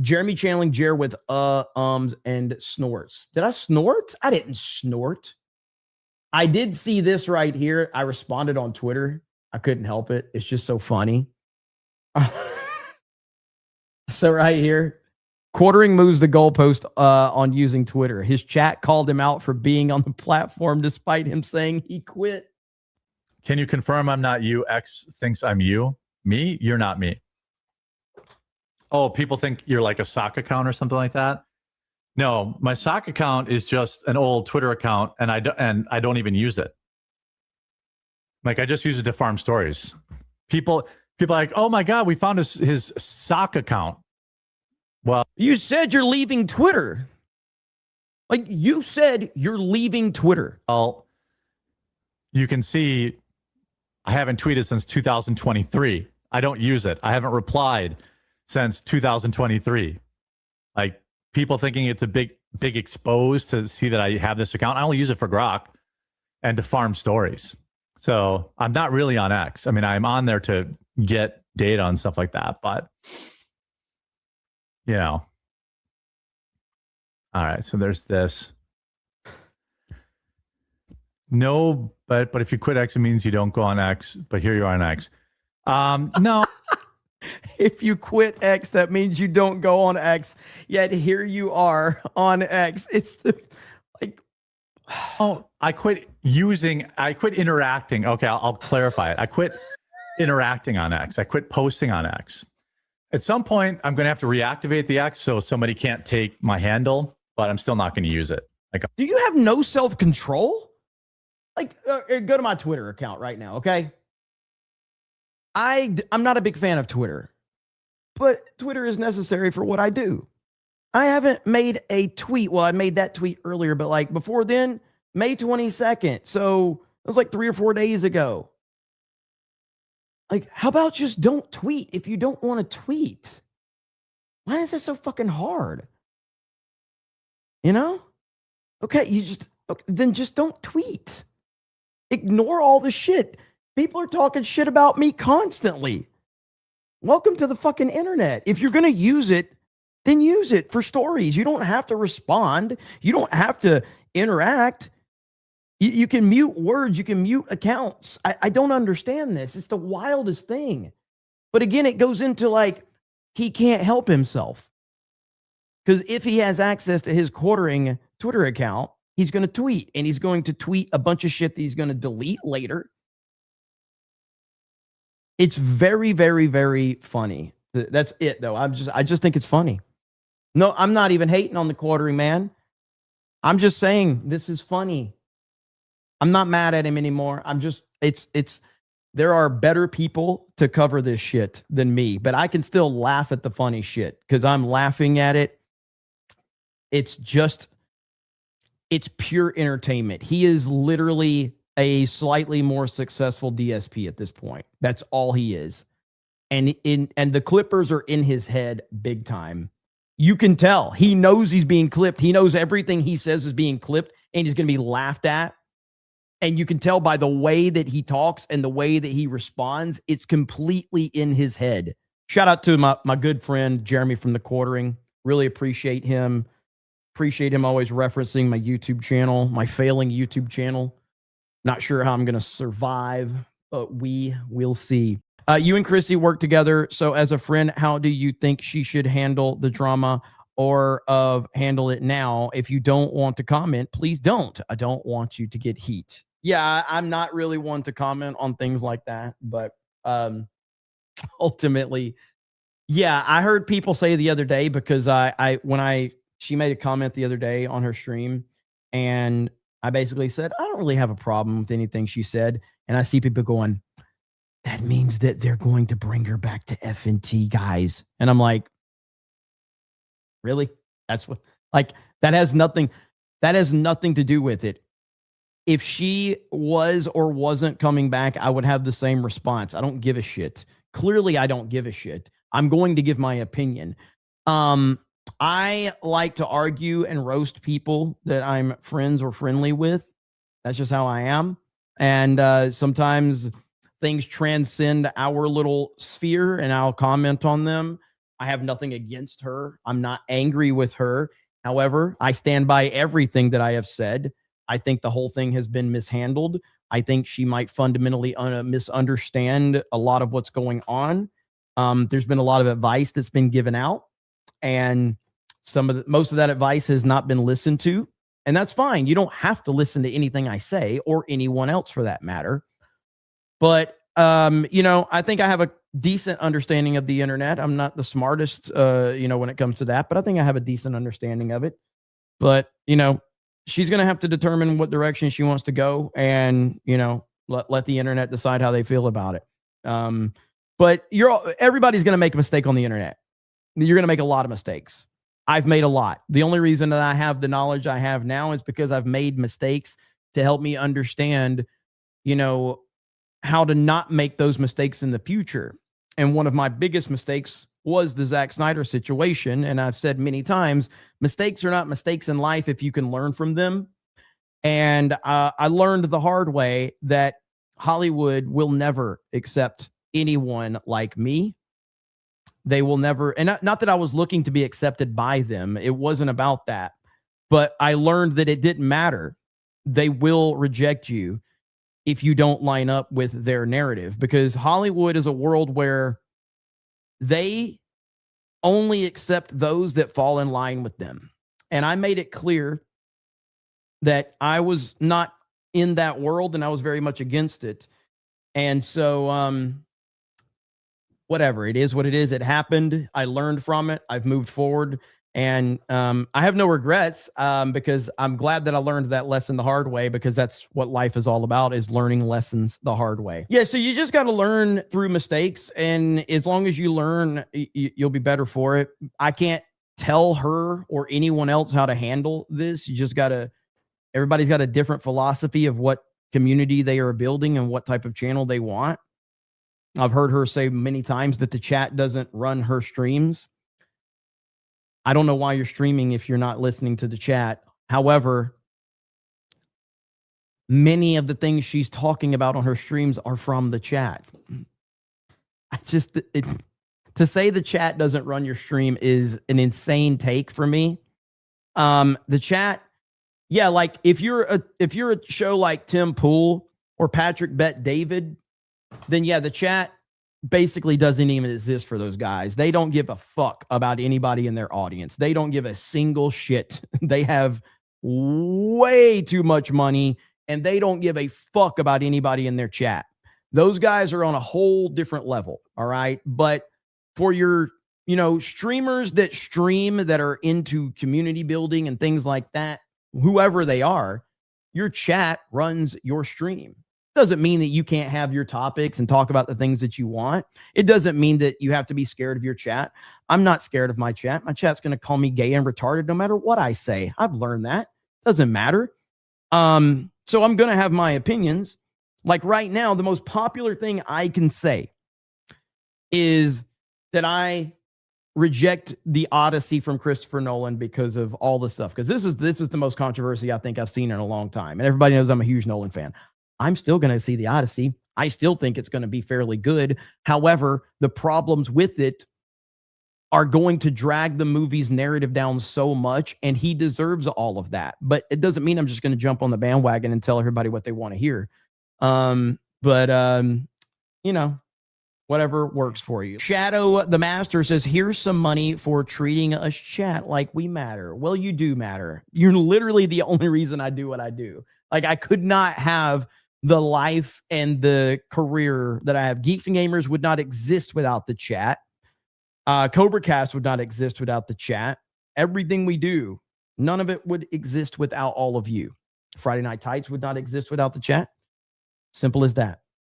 Jeremy channeling Jer with ums and snorts. Did I snort? I didn't snort. I did see this right here. I responded on Twitter. I couldn't help it. It's just so funny. So right here, Quartering moves the goalpost on using Twitter. His chat called him out for being on the platform despite him saying he quit. Can you confirm I'm not you? X thinks I'm you. Me? You're not me. Oh, people think you're like a sock account or something like that? No, my sock account is just an old Twitter account, and I don't even use it. Like, I just use it to farm stories. People are like, oh my God, we found his sock account. Well, you said you're leaving Twitter. Like, you said you're leaving Twitter. Well, you can see I haven't tweeted since 2023. I don't use it. I haven't replied since 2023. Like, people thinking it's a big expose to see that I have this account. I only use it for grok and to farm stories. So I'm not really on X. I mean, I'm on there to get data and stuff like that, but you know. All right, so there's this. No, but if you quit X, it means you don't go on X, but here you are on X. No. If you quit X, that means you don't go on X, yet here you are on X. It's the, like, oh, I quit interacting. Okay, I'll clarify it. I quit interacting on X. I quit posting on X. At some point, I'm going to have to reactivate the X so somebody can't take my handle, but I'm still not going to use it. Like, do you have no self-control? Like, go to my Twitter account right now, okay? I'm not a big fan of Twitter, but Twitter is necessary for what I do. I haven't made a tweet. Well, I made that tweet earlier, but like before then, May 22nd. So it was like 3 or 4 days ago. Like, how about just don't tweet if you don't want to tweet? Why is that so fucking hard? You know? Okay, then just don't tweet. Ignore all the shit. People are talking shit about me constantly. Welcome to the fucking internet. If you're going to use it, then use it for stories. You don't have to respond. You don't have to interact. You can mute words. You can mute accounts. I don't understand this. It's the wildest thing. But again, it goes into like, he can't help himself. Because if he has access to his Quartering Twitter account, he's going to tweet. And he's going to tweet a bunch of shit that he's going to delete later. It's very, very, very funny. That's it, though. I just think it's funny. No, I'm not even hating on the Quartering man. I'm just saying this is funny. I'm not mad at him anymore. There are better people to cover this shit than me, but I can still laugh at the funny shit because I'm laughing at it. It's pure entertainment. He is literally a slightly more successful DSP at this point. That's all he is. And the clippers are in his head big time. You can tell. He knows he's being clipped. He knows everything he says is being clipped and he's going to be laughed at. And you can tell by the way that he talks and the way that he responds, it's completely in his head. Shout out to my good friend, Jeremy from The Quartering. Really appreciate him. Appreciate him always referencing my YouTube channel, my failing YouTube channel. Not sure how I'm going to survive, but we will see. You and Chrissie work together. So as a friend, how do you think she should handle the drama or handle it now? If you don't want to comment, please don't. I don't want you to get heat. Yeah, I'm not really one to comment on things like that. But ultimately, yeah, I heard people say the other day because she made a comment the other day on her stream and I basically said, I don't really have a problem with anything she said. And I see people going, that means that they're going to bring her back to FNT, guys. And I'm like, really? That's what, like, that has nothing to do with it. If she was or wasn't coming back, I would have the same response. I don't give a shit. Clearly, I don't give a shit. I'm going to give my opinion. I like to argue and roast people that I'm friends or friendly with. That's just how I am. And sometimes things transcend our little sphere and I'll comment on them. I have nothing against her. I'm not angry with her. However, I stand by everything that I have said. I think the whole thing has been mishandled. I think she might fundamentally misunderstand a lot of what's going on. There's been a lot of advice that's been given out, and most of that advice has not been listened to, and that's fine. You don't have to listen to anything I say or anyone else for that matter. But I think I have a decent understanding of the internet. I'm not the smartest, when it comes to that, but I think I have a decent understanding of it. But she's going to have to determine what direction she wants to go, and let the internet decide how they feel about it. But everybody's going to make a mistake on the internet. You're going to make a lot of mistakes. I've made a lot. The only reason that I have the knowledge I have now is because I've made mistakes to help me understand, how to not make those mistakes in the future. And one of my biggest mistakes was the Zack Snyder situation. And I've said many times, mistakes are not mistakes in life if you can learn from them. And I learned the hard way that Hollywood will never accept anyone like me. They will never, and not that I was looking to be accepted by them. It wasn't about that. But I learned that it didn't matter. They will reject you if you don't line up with their narrative, because Hollywood is a world where they only accept those that fall in line with them. And I made it clear that I was not in that world, and I was very much against it. And so, whatever, it is what it is. It happened. I learned from it. I've moved forward. And I have no regrets, because I'm glad that I learned that lesson the hard way, because that's what life is all about, is learning lessons the hard way. Yeah, so you just got to learn through mistakes. And as long as you learn, you'll be better for it. I can't tell her or anyone else how to handle this. You just got to, everybody's got a different philosophy of what community they are building and what type of channel they want. I've heard her say many times that the chat doesn't run her streams. I don't know why you're streaming if you're not listening to the chat. However, many of the things she's talking about on her streams are from the chat. To say the chat doesn't run your stream is an insane take for me. The chat, yeah, like if you're a show like Tim Pool or Patrick Bet David, then yeah, the chat basically doesn't even exist for those guys. They don't give a fuck about anybody in their audience. They don't give a single shit. They have way too much money, and they don't give a fuck about anybody in their chat. Those guys are on a whole different level. All right. But for your, streamers that stream, that are into community building and things like that, whoever they are, your chat runs your stream. Doesn't mean that you can't have your topics and talk about the things that you want. It doesn't mean that you have to be scared of your chat. I'm not scared of my chat. My chat's going to call me gay and retarded no matter what I say. I've learned that. Doesn't matter. So I'm going to have my opinions. Like right now, the most popular thing I can say is that I reject the Odyssey from Christopher Nolan because of all the stuff. Because this is the most controversy I think I've seen in a long time. And everybody knows I'm a huge Nolan fan. I'm still going to see the Odyssey. I still think it's going to be fairly good. However, the problems with it are going to drag the movie's narrative down so much, and he deserves all of that. But it doesn't mean I'm just going to jump on the bandwagon and tell everybody what they want to hear. Whatever works for you. Shadow the Master says, here's some money for treating us chat like we matter. Well, you do matter. You're literally the only reason I do what I do. Like, I could not have the life and the career that I have. Geeks and Gamers would not exist without the chat. Cobra Cast would not exist without the chat. Everything we do, none of it would exist without all of you. Friday Night Tights would not exist without the chat. Simple as that.